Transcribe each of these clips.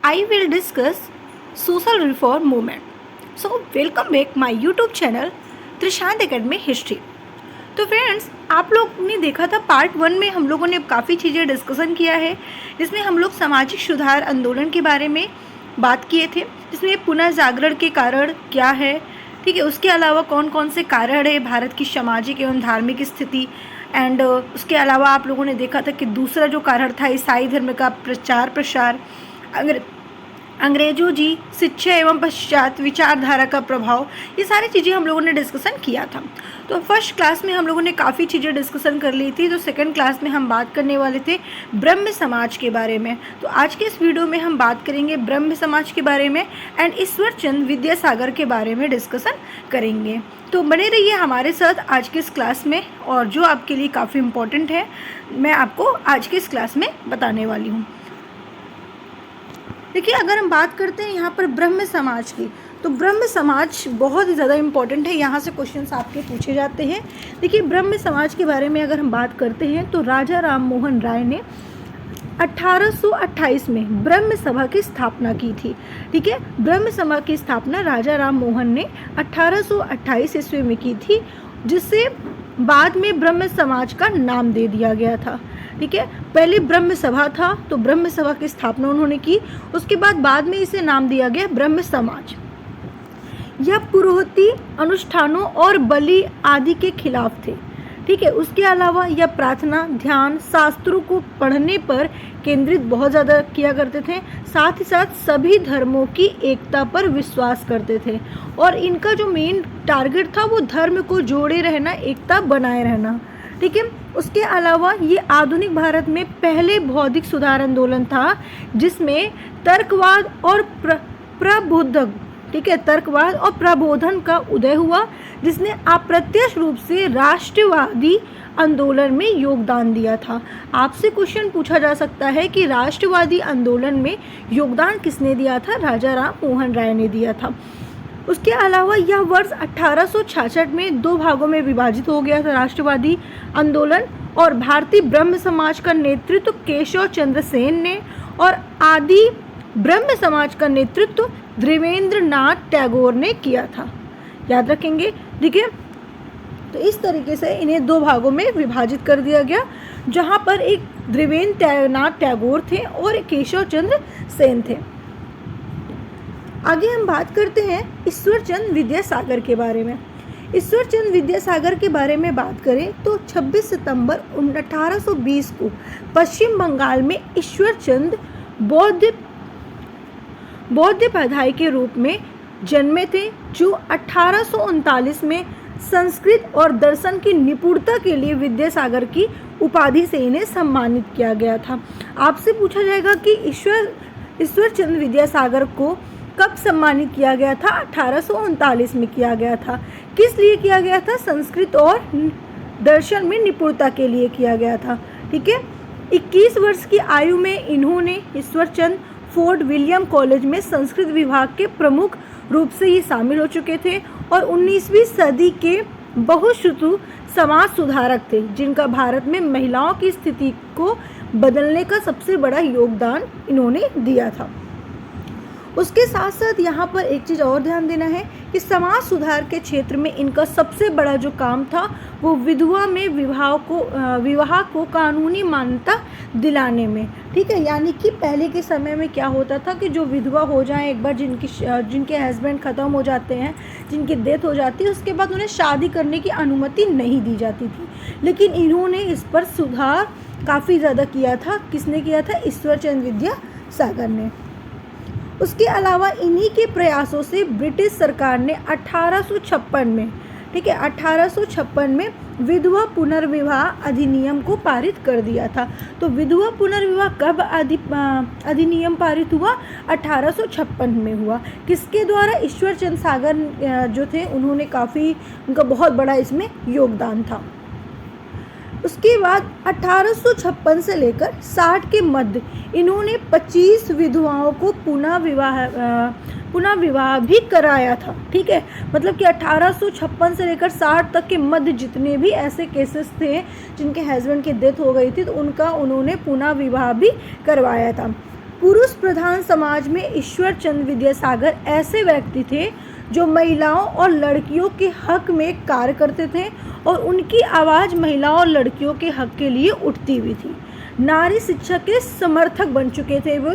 I will discuss social reform movement. So welcome back my YouTube channel Trishant academy history. तो friends, आप लोग ने देखा था पार्ट 1 में हम लोगों ने काफ़ी चीज़ें डिस्कशन किया है, जिसमें हम लोग सामाजिक सुधार आंदोलन के बारे में बात किए थे, जिसमें पुनर्जागरण के कारण क्या है, ठीक है, उसके अलावा कौन कौन से कारण है भारत की सामाजिक एवं धार्मिक स्थिति, एंड उसके अलावा आप लोगों ने देखा था कि दूसरा जो कारण था ईसाई धर्म का प्रचार प्रसार, अंग्रेजों जी शिक्षा एवं पश्चात विचारधारा का प्रभाव, ये सारी चीज़ें हम लोगों ने डिस्कशन किया था। तो फर्स्ट क्लास में हम लोगों ने काफ़ी चीज़ें डिस्कशन कर ली थी, तो सेकंड क्लास में हम बात करने वाले थे ब्रह्म समाज के बारे में। तो आज के इस वीडियो में हम बात करेंगे ब्रह्म समाज के बारे में एंड ईश्वरचंद विद्यासागर के बारे में डिस्कशन करेंगे। तो बने रहिए हमारे साथ आज के इस क्लास में, और जो आपके लिए काफ़ी इम्पोर्टेंट है मैं आपको आज के इस क्लास में बताने वाली हूँ। देखिए, अगर हम बात करते हैं यहाँ पर ब्रह्म समाज की, तो ब्रह्म समाज बहुत ही ज़्यादा इम्पॉर्टेंट है, यहाँ से क्वेश्चंस आपके पूछे जाते हैं। देखिए, ब्रह्म समाज के बारे में अगर हम बात करते हैं तो राजा राम मोहन राय ने 1828 में ब्रह्म सभा की स्थापना की थी। ठीक है, ब्रह्म सभा की स्थापना राजा राम मोहन ने 1828 ईस्वी में की थी, जिससे बाद में ब्रह्म समाज का नाम दे दिया गया था। ठीक है, पहले ब्रह्म सभा था, तो ब्रह्म सभा की स्थापना उन्होंने की, उसके बाद में इसे नाम दिया गया ब्रह्म समाज। यह पुरोहिती अनुष्ठानों और बलि आदि के खिलाफ थे। ठीक है, उसके अलावा यह प्रार्थना ध्यान शास्त्रों को पढ़ने पर केंद्रित बहुत ज़्यादा किया करते थे, साथ ही साथ सभी धर्मों की एकता पर विश्वास करते थे, और इनका जो मेन टारगेट था वो धर्म को जोड़े रहना, एकता बनाए रहना। ठीक है, उसके अलावा ये आधुनिक भारत में पहले बौद्धिक सुधार आंदोलन था, जिसमें तर्कवाद और प्रबोधन, ठीक है, तर्कवाद और प्रबोधन का उदय हुआ, जिसने अप्रत्यक्ष रूप से राष्ट्रवादी आंदोलन में योगदान दिया था। आपसे क्वेश्चन पूछा जा सकता है कि राष्ट्रवादी आंदोलन में योगदान किसने दिया था? राजा राम मोहन राय ने दिया था। उसके अलावा यह वर्ष 1866 में 2 भागों में विभाजित हो गया था राष्ट्रवादी आंदोलन, और भारतीय ब्रह्म समाज का नेतृत्व केशव चंद्र सेन ने, और आदि ब्रह्म समाज का नेतृत्व देवेंद्र नाथ टैगोर ने किया था। याद रखेंगे, ठीक है। तो इस तरीके से इन्हें 2 भागों में विभाजित कर दिया गया, जहाँ पर एक देवेंद्र नाथ टैगोर थे और केशव चंद्र सेन थे। आगे हम बात करते हैं ईश्वरचंद विद्यासागर के बारे में। ईश्वरचंद विद्यासागर के बारे में बात करें तो 26 सितंबर 1820 को पश्चिम बंगाल में ईश्वरचंद बौद्ध के रूप में जन्मे थे, जो 1839 में संस्कृत और दर्शन की निपुणता के लिए विद्यासागर की उपाधि से इन्हें सम्मानित किया गया था। आपसे पूछा जाएगा कि ईश्वरचंद विद्यासागर को कब सम्मानित किया गया था? 1839 में किया गया था। किस लिए किया गया था? संस्कृत और दर्शन में निपुणता के लिए किया गया था। ठीक है, 21 वर्ष की आयु में इन्होंने ईश्वरचंद फोर्ट विलियम कॉलेज में संस्कृत विभाग के प्रमुख रूप से ये शामिल हो चुके थे, और 19वीं सदी के बहुश्रुत समाज सुधारक थे, जिनका भारत में महिलाओं की स्थिति को बदलने का सबसे बड़ा योगदान इन्होंने दिया था। उसके साथ साथ यहाँ पर एक चीज़ और ध्यान देना है कि समाज सुधार के क्षेत्र में इनका सबसे बड़ा जो काम था वो विधवा में विवाह को कानूनी मान्यता दिलाने में। ठीक है, यानी कि पहले के समय में क्या होता था कि जो विधवा हो जाए एक बार, जिनके हस्बैंड ख़त्म हो जाते हैं, जिनकी डेथ हो जाती है, उसके बाद उन्हें शादी करने की अनुमति नहीं दी जाती थी, लेकिन इन्होंने इस पर सुधार काफ़ी ज़्यादा किया था। किसने किया था? ईश्वरचंद विद्यासागर ने। उसके अलावा इन्हीं के प्रयासों से ब्रिटिश सरकार ने 1856 में, ठीक है, 1856 में विधवा पुनर्विवाह अधिनियम को पारित कर दिया था। तो विधवा पुनर्विवाह कब अधिनियम पारित हुआ? 1856 में हुआ। किसके द्वारा? ईश्वरचंद सागर जो थे, उन्होंने उनका बहुत बड़ा इसमें योगदान था। उसके बाद 1856 से लेकर 60 के मध्य इन्होंने 25 विधवाओं को पुनः विवाह भी कराया था। ठीक है, मतलब कि 1856 से लेकर 60 तक के मध्य जितने भी ऐसे केसेस थे जिनके हस्बैंड की डेथ हो गई थी, तो उन्होंने पुनः विवाह भी करवाया था। पुरुष प्रधान समाज में ईश्वर चंद्र विद्यासागर ऐसे व्यक्ति थे जो महिलाओं और लड़कियों के हक में कार्य करते थे और उनकी आवाज़ महिलाओं और लड़कियों के हक के लिए उठती हुई थी। नारी शिक्षा के समर्थक बन चुके थे वो,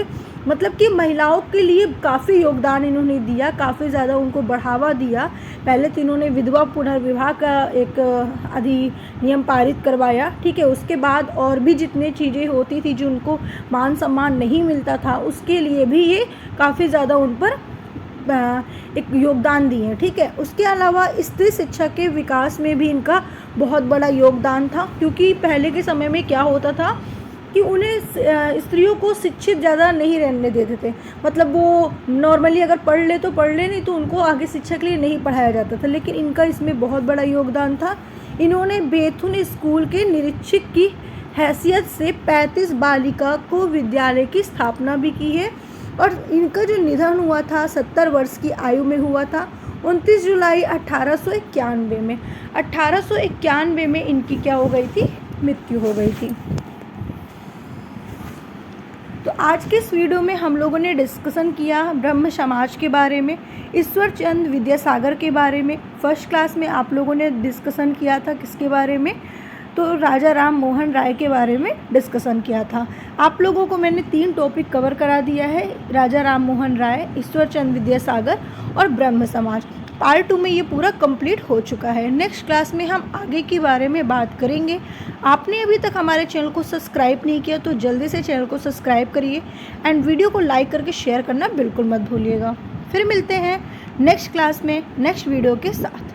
मतलब कि महिलाओं के लिए काफ़ी योगदान इन्होंने दिया, काफ़ी ज़्यादा उनको बढ़ावा दिया। पहले तो इन्होंने विधवा पुनर्विवाह का एक अधिनियम पारित करवाया, ठीक है। उसके बाद और भी जितनी चीज़ें होती थी जो उनको मान सम्मान नहीं मिलता था, उसके लिए भी ये काफ़ी ज़्यादा उन पर एक योगदान दिए, ठीक है। उसके अलावा स्त्री शिक्षा के विकास में भी इनका बहुत बड़ा योगदान था, क्योंकि पहले के समय में क्या होता था कि उन्हें स्त्रियों को शिक्षित ज़्यादा नहीं रहने देते थे। मतलब वो नॉर्मली अगर पढ़ ले तो पढ़ ले, नहीं तो उनको आगे शिक्षा के लिए नहीं पढ़ाया जाता था। लेकिन इनका इसमें बहुत बड़ा योगदान था। इन्होंने बेथुन स्कूल के निरीक्षक की हैसियत से 35 बालिका को विद्यालय की स्थापना भी की है। और इनका जो निधन हुआ था 70 वर्ष की आयु में हुआ था, 29 जुलाई 1891 में। 1891 में इनकी क्या हो गई थी, मृत्यु हो गई थी। तो आज के इस वीडियो में हम लोगों ने डिस्कशन किया ब्रह्म समाज के बारे में, ईश्वर चंद्र विद्यासागर के बारे में। फर्स्ट क्लास में आप लोगों ने डिस्कशन किया था किसके बारे में, तो राजा राम मोहन राय के बारे में डिस्कशन किया था। आप लोगों को मैंने 3 टॉपिक कवर करा दिया है, राजा राम मोहन राय, ईश्वर चंद्र विद्यासागर और ब्रह्म समाज। पार्ट 2 में ये पूरा कंप्लीट हो चुका है। नेक्स्ट क्लास में हम आगे के बारे में बात करेंगे। आपने अभी तक हमारे चैनल को सब्सक्राइब नहीं किया तो जल्दी से चैनल को सब्सक्राइब करिए एंड वीडियो को लाइक करके शेयर करना बिल्कुल मत भूलिएगा। फिर मिलते हैं नेक्स्ट क्लास में नेक्स्ट वीडियो के साथ।